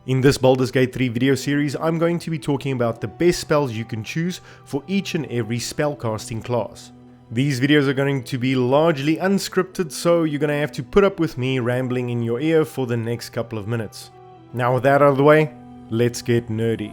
In this Baldur's Gate 3 video series, I'm going to be talking about the best spells you can choose for each and every spellcasting class. These videos are going to be largely unscripted, so you're going to have to put up with me rambling in your ear for the next couple of minutes. Now with that out of the way, let's get nerdy.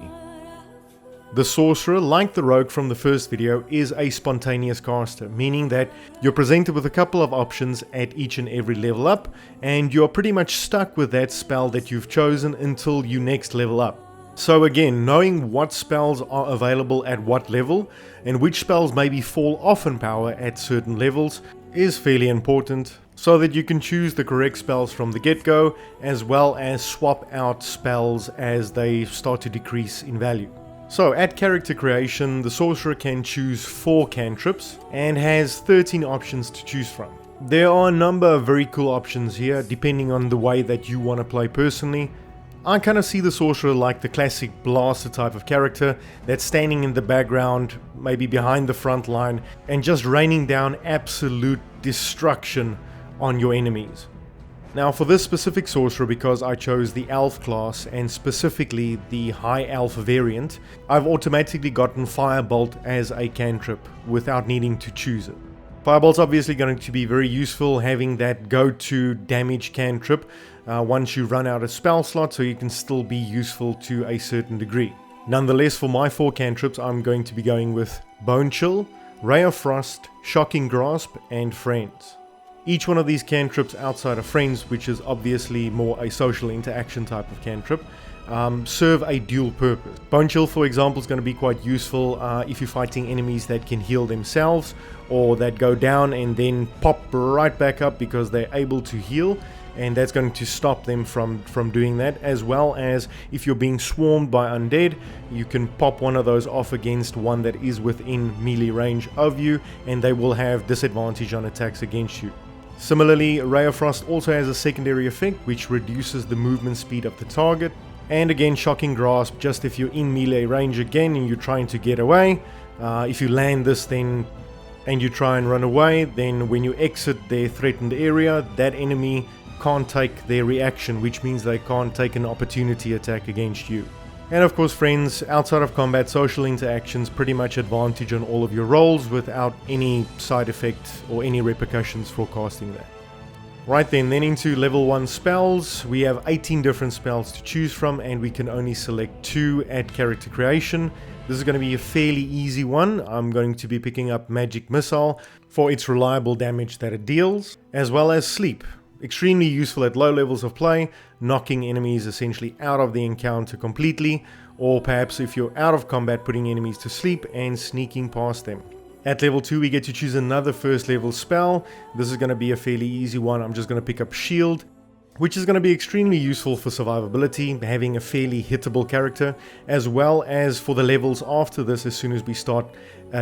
The Sorcerer, like the Rogue from the first video, is a spontaneous caster, meaning that you're presented with a couple of options at each and every level up, and you're pretty much stuck with that spell that you've chosen until you next level up. So again, knowing what spells are available at what level, and which spells maybe fall off in power at certain levels, is fairly important, so that you can choose the correct spells from the get-go, as well as swap out spells as they start to decrease in value. So at character creation, the Sorcerer can choose 4 cantrips and has 13 options to choose from. There are a number of very cool options here depending on the way that you want to play personally. I kind of see the Sorcerer like the classic blaster type of character that's standing in the background, maybe behind the front line, and just raining down absolute destruction on your enemies. Now for this specific Sorcerer, because I chose the Elf class and specifically the High Elf variant, I've automatically gotten Firebolt as a cantrip without needing to choose it. Firebolt's obviously going to be very useful, having that go-to damage cantrip once you run out of spell slot, so you can still be useful to a certain degree. Nonetheless, for my 4 cantrips, I'm going to be going with Bone Chill, Ray of Frost, Shocking Grasp, and Friends. Each one of these cantrips outside of Friends, which is obviously more a social interaction type of cantrip, serve a dual purpose. Bone Chill, for example, is going to be quite useful if you're fighting enemies that can heal themselves or that go down and then pop right back up because they're able to heal, and that's going to stop them from doing that. As well as if you're being swarmed by undead, you can pop one of those off against one that is within melee range of you, and they will have disadvantage on attacks against you. Similarly, Ray of Frost also has a secondary effect which reduces the movement speed of the target. And again, Shocking Grasp, just if you're in melee range again and you're trying to get away, if you land this then and you try and run away, then when you exit their threatened area, that enemy can't take their reaction, which means they can't take an opportunity attack against you. And of course, Friends, outside of combat, social interactions pretty much advantage on all of your rolls without any side effect or any repercussions for casting that. Right then into level 1 spells. We have 18 different spells to choose from, and we can only select 2 at character creation. This is going to be a fairly easy one. I'm going to be picking up Magic Missile for its reliable damage that it deals, as well as Sleep. Extremely useful at low levels of play, knocking enemies essentially out of the encounter completely, or perhaps if you're out of combat, putting enemies to sleep and sneaking past them. At level 2 we get to choose another first level spell. This is going to be a fairly easy one. I'm just going to pick up Shield, which is going to be extremely useful for survivability, having a fairly hittable character, as well as for the levels after this as soon as we start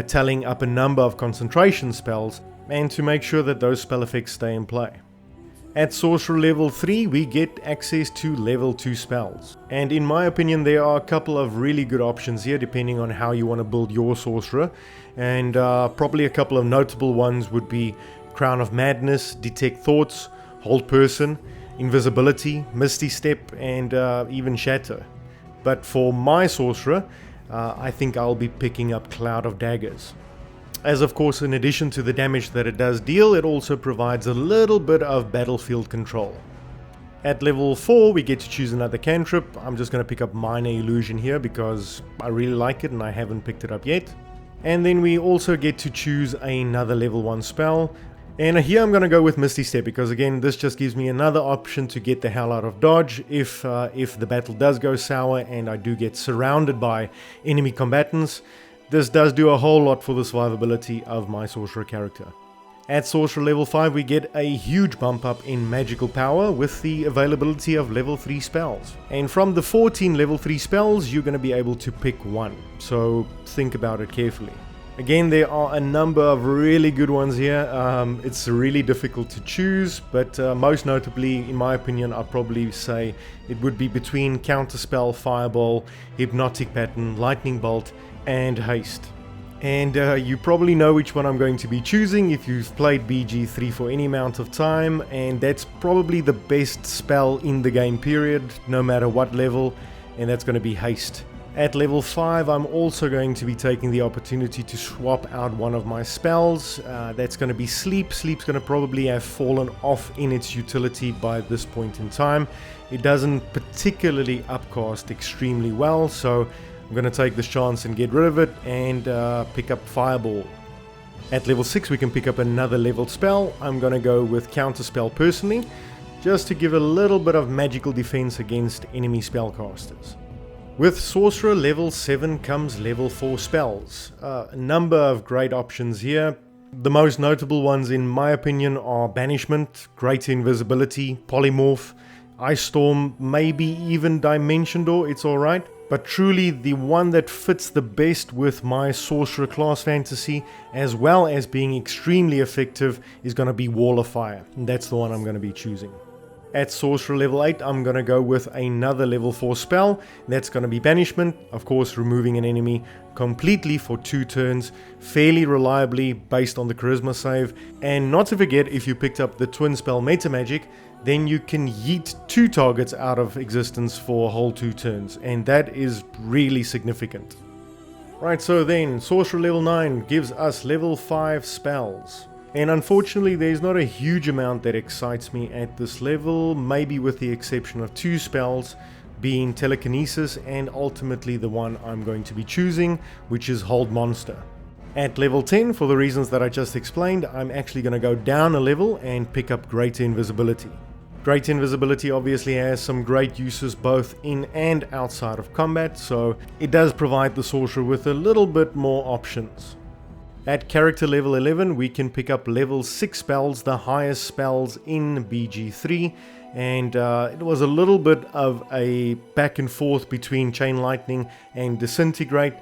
tallying up a number of concentration spells, and to make sure that those spell effects stay in play. At Sorcerer level 3, we get access to level 2 spells. And in my opinion, there are a couple of really good options here depending on how you want to build your Sorcerer. And probably a couple of notable ones would be Crown of Madness, Detect Thoughts, Hold Person, Invisibility, Misty Step, and even Shatter. But for my Sorcerer, I think I'll be picking up Cloud of Daggers. As of course, in addition to the damage that it does deal, it also provides a little bit of battlefield control. At level 4 we get to choose another cantrip. I'm just going to pick up Minor Illusion here because I really like it and I haven't picked it up yet. And then we also get to choose another level 1 spell. And here I'm going to go with Misty Step because again, this just gives me another option to get the hell out of dodge if the battle does go sour and I do get surrounded by enemy combatants. This does do a whole lot for the survivability of my Sorcerer character. At Sorcerer level 5 we get a huge bump up in magical power with the availability of level 3 spells. And from the 14 level 3 spells you're going to be able to pick one, so think about it carefully. Again, there are a number of really good ones here. It's really difficult to choose, but most notably, in my opinion, I'll probably say it would be between Counterspell, Fireball, Hypnotic Pattern, Lightning Bolt, and Haste. And you probably know which one I'm going to be choosing if you've played BG3 for any amount of time, and that's probably the best spell in the game period, no matter what level, and that's going to be Haste. At level 5, I'm also going to be taking the opportunity to swap out one of my spells. That's going to be Sleep. Sleep's going to probably have fallen off in its utility by this point in time. It doesn't particularly upcast extremely well, so I'm going to take this chance and get rid of it and pick up Fireball. At level 6 we can pick up another leveled spell. I'm going to go with Counterspell personally, just to give a little bit of magical defense against enemy spellcasters. With Sorcerer level 7 comes level 4 spells. A number of great options here. The most notable ones in my opinion are Banishment, Greater Invisibility, Polymorph, Ice Storm, maybe even Dimension Door, it's alright. But truly the one that fits the best with my Sorcerer class fantasy, as well as being extremely effective, is going to be Wall of Fire. And that's the one I'm going to be choosing. At Sorcerer level 8, I'm going to go with another level 4 spell. That's going to be Banishment, of course removing an enemy completely for 2 turns, fairly reliably based on the Charisma save. And not to forget, if you picked up the Twin Spell Meta Magic, then you can yeet 2 targets out of existence for a whole 2 turns, and that is really significant. Right, so then, Sorcerer level 9 gives us level 5 spells. And unfortunately there's not a huge amount that excites me at this level, maybe with the exception of 2 spells, being Telekinesis and ultimately the one I'm going to be choosing, which is Hold Monster. At level 10, for the reasons that I just explained, I'm actually going to go down a level and pick up Greater Invisibility. Greater Invisibility obviously has some great uses both in and outside of combat, so it does provide the Sorcerer with a little bit more options. At character level 11, we can pick up level 6 spells, the highest spells in BG3, and it was a little bit of a back and forth between Chain Lightning and Disintegrate,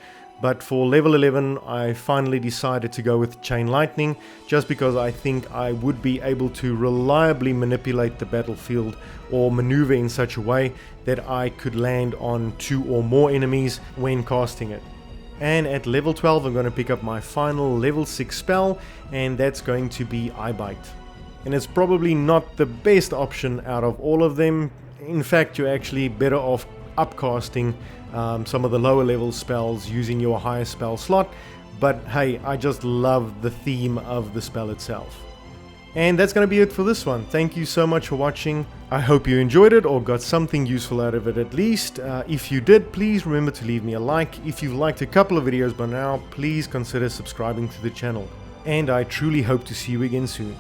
but for level 11 I finally decided to go with Chain Lightning, just because I think I would be able to reliably manipulate the battlefield or maneuver in such a way that I could land on 2 or more enemies when casting it. And at level 12 I'm going to pick up my final level 6 spell, and that's going to be Eye Bite. And it's probably not the best option out of all of them. In fact, you're actually better off upcasting some of the lower level spells using your higher spell slot, but hey, I just love the theme of the spell itself. And that's going to be it for this one. Thank you so much for watching. I hope you enjoyed it or got something useful out of it at least. If you did, please remember to leave me a like. If you've liked a couple of videos by now, please consider subscribing to the channel. And I truly hope to see you again soon.